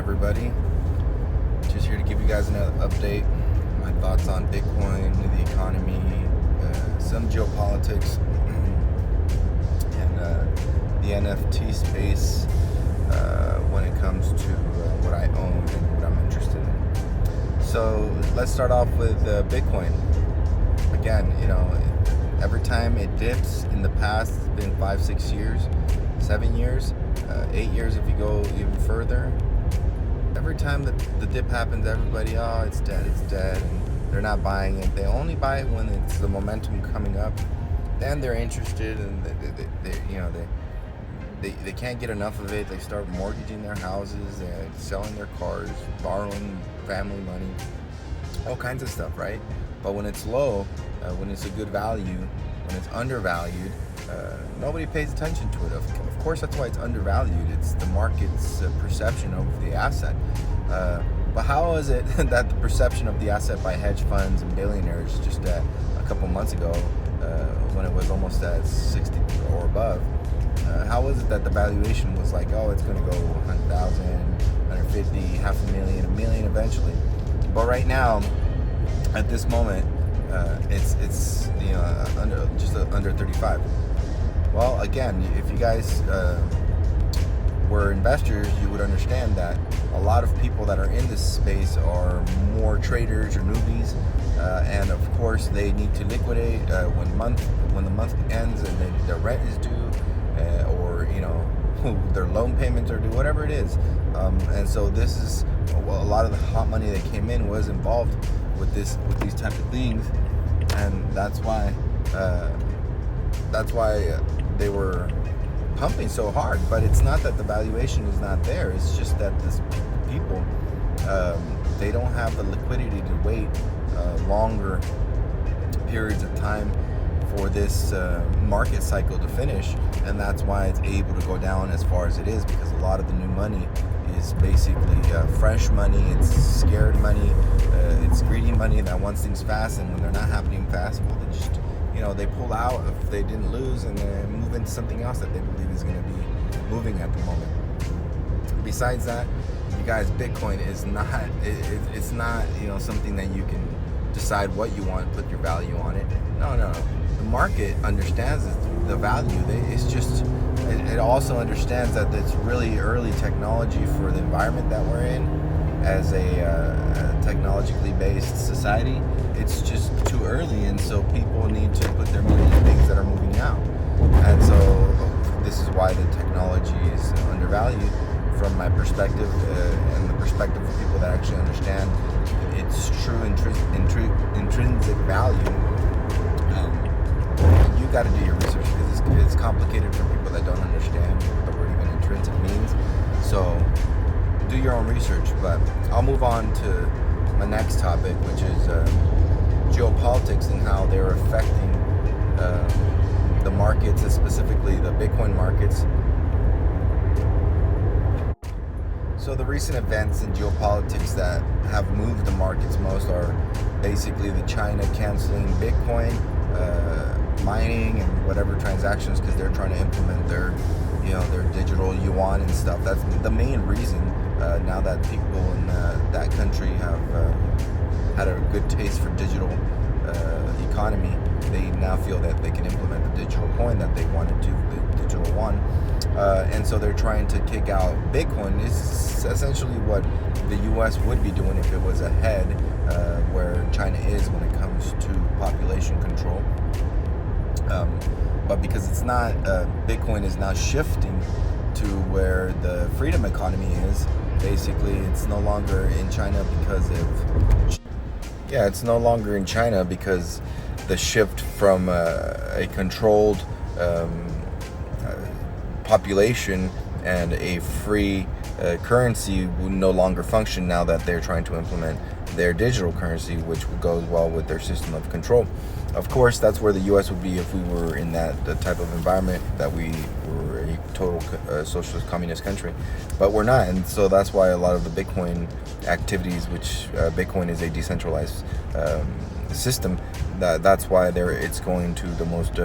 everybody. Just here to give you guys an update, my thoughts on Bitcoin, the economy, some geopolitics, and the NFT space when it comes to what I own and what I'm interested in. So let's start off with Bitcoin. Again, every time it dips in the past, it's been 5-6 years, 7 years, 8 years if you go even further. Every time the dip happens, everybody, it's dead, and they're not buying it. They only buy it when it's the momentum coming up. Then they're interested, and they can't get enough of it. They start mortgaging their houses, and selling their cars, borrowing family money, all kinds of stuff, right? But when it's low, when it's a good value, when it's undervalued, nobody pays attention to it. Of course, that's why it's undervalued. It's the market's perception of the asset. But how is it that the perception of the asset by hedge funds and billionaires just a couple months ago, when it was almost at 60 or above, how was it that the valuation was like, it's going to go 100,000, 150, $500,000, $1 million eventually? But right now, at this moment, it's under 35. Well, again, if you guys were investors, you would understand that a lot of people that are in this space are more traders or newbies, and of course they need to liquidate when the month ends and their rent is due, or their loan payments are due, whatever it is. And so this is a lot of the hot money that came in was involved with these type of things, and that's why they were pumping so hard. But it's not that the valuation is not there. It's just that this people, they don't have the liquidity to wait longer periods of time for this market cycle to finish, and that's why it's able to go down as far as it is, because a lot of the new money is basically fresh money. It's scared money. It's greedy money that wants things fast, and when they're not happening fast, well, they just they pull out if they didn't lose, and then move into something else that they believe is going to be moving at the moment. Besides that, you guys, Bitcoin is not it's not something that you can decide what you want, put your value on it. No. The market understands the value. It also understands that it's really early technology for the environment that we're in as a technologically based society. It's just too early, and so people need to put their money in things that are moving now. And so this is why the technology is undervalued from my perspective, and the perspective of people that actually understand its true intrinsic value. You got to do your research, because it's complicated for people that don't understand what the word even intrinsic means. So do your own research. But I'll move on to my next topic, which is geopolitics and how they're affecting the markets, and specifically the Bitcoin markets. So the recent events in geopolitics that have moved the markets most are basically the China canceling Bitcoin mining and whatever transactions, because they're trying to implement their digital yuan and stuff. That's the main reason. Now that people in that country have had a good taste for digital economy, they now feel that they can implement the digital coin that they wanted to, the digital yuan. And so they're trying to kick out Bitcoin. This is essentially what the U.S. would be doing if it was ahead where China is when it comes to population control. But because it's not, Bitcoin is now shifting to where the freedom economy is. Basically, it's no longer in China because the shift from a controlled population and a free currency will no longer function now that they're trying to implement their digital currency, which goes well with their system of control. Of course, that's where the U.S. would be if we were in that type of environment, that we were a total socialist communist country. But we're not, and so that's why a lot of the Bitcoin activities, which Bitcoin is a decentralized system, that's why it's going to the most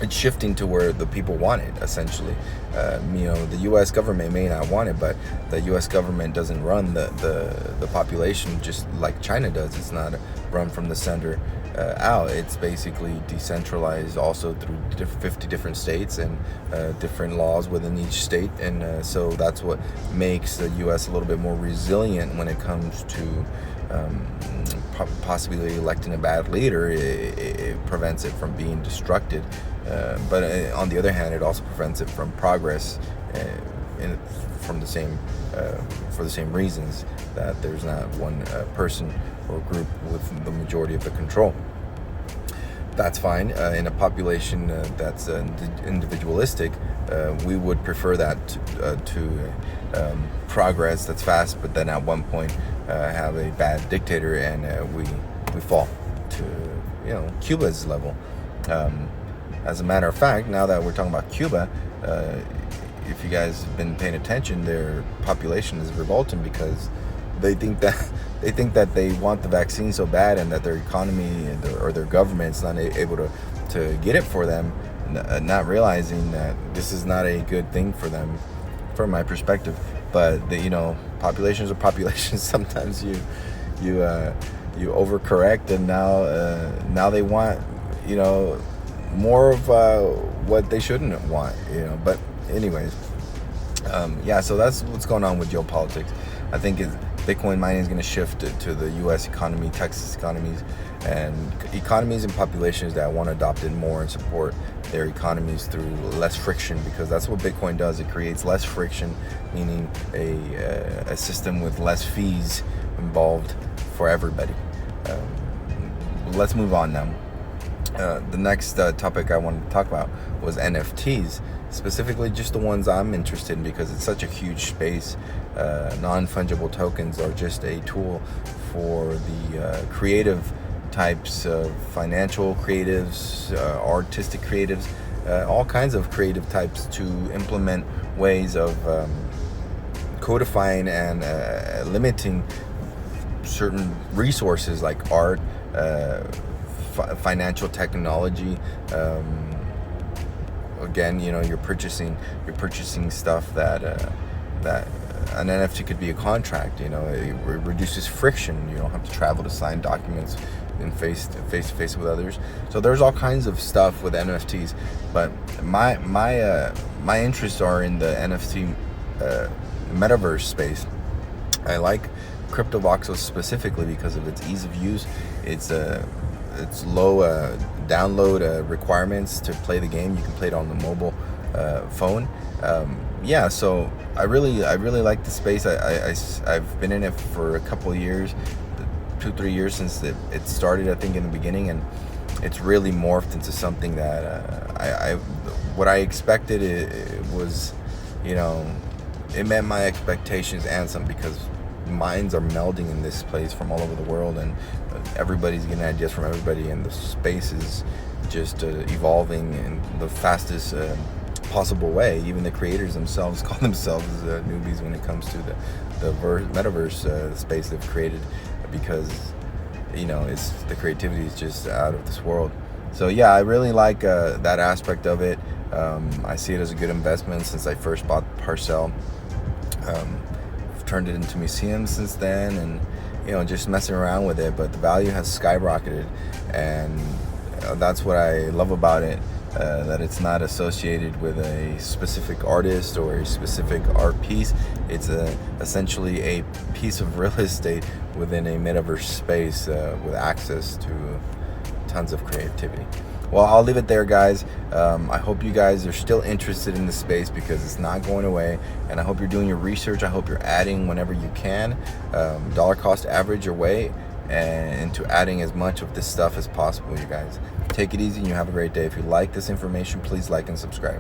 it's shifting to where the people want it, essentially. The U.S. government may not want it, but the U.S. government doesn't run the population just like China does. It's not run from the center out. It's basically decentralized also through 50 different states and different laws within each state. And so that's what makes the U.S. a little bit more resilient when it comes to possibly electing a bad leader. It prevents it from being destructed. But on the other hand, it also prevents it from progress, for the same reasons, that there's not one person or group with the majority of the control. That's fine. In a population that's individualistic, we would prefer that to progress that's fast, but then at one point have a bad dictator, and we fall to Cuba's level. As a matter of fact, now that we're talking about Cuba, if you guys have been paying attention, their population is revolting because they think that they want the vaccine so bad, and that their economy or their government's not able to get it for them, not realizing that this is not a good thing for them, from my perspective. But populations are populations. Sometimes you overcorrect, and now they want more of what they shouldn't want, But anyways, so that's what's going on with geopolitics. I think Bitcoin mining is going to shift to the U.S. economy, Texas economies, and economies and populations that want to adopt it more and support their economies through less friction, because that's what Bitcoin does. It creates less friction, meaning a system with less fees involved for everybody. Let's move on now. The next topic I wanted to talk about was NFTs, specifically just the ones I'm interested in because it's such a huge space. Non-fungible tokens are just a tool for the creative types of financial creatives, artistic creatives, all kinds of creative types to implement ways of codifying and limiting certain resources like art, financial technology. Again, you're purchasing stuff that an NFT could be a contract. It reduces friction. You don't have to travel to sign documents in face to face with others. So there's all kinds of stuff with NFTs. But my interests are in the NFT metaverse space. I like CryptoVoxels specifically because of its ease of use. It's low download requirements to play the game. You can play it on the mobile phone. So I really like the space. I've been in it for a couple of years, 2-3 years since it started, I think, in the beginning, and it's really morphed into something that what I expected. It was, it met my expectations and some, because minds are melding in this place from all over the world, and everybody's getting ideas from everybody, and the space is just evolving in the fastest possible way. Even the creators themselves call themselves newbies when it comes to the metaverse space they've created, because it's the creativity is just out of this world. So I really like that aspect of it. I see it as a good investment since I first bought Parcel. Turned it into museums since then, and just messing around with it, but the value has skyrocketed, and that's what I love about it, that it's not associated with a specific artist or a specific art piece. It's essentially a piece of real estate within a metaverse space with access to tons of creativity. Well, I'll leave it there, guys. I hope you guys are still interested in the space, because it's not going away. And I hope you're doing your research. I hope you're adding whenever you can. Dollar cost average your way into adding as much of this stuff as possible, you guys. Take it easy and you have a great day. If you like this information, please like and subscribe.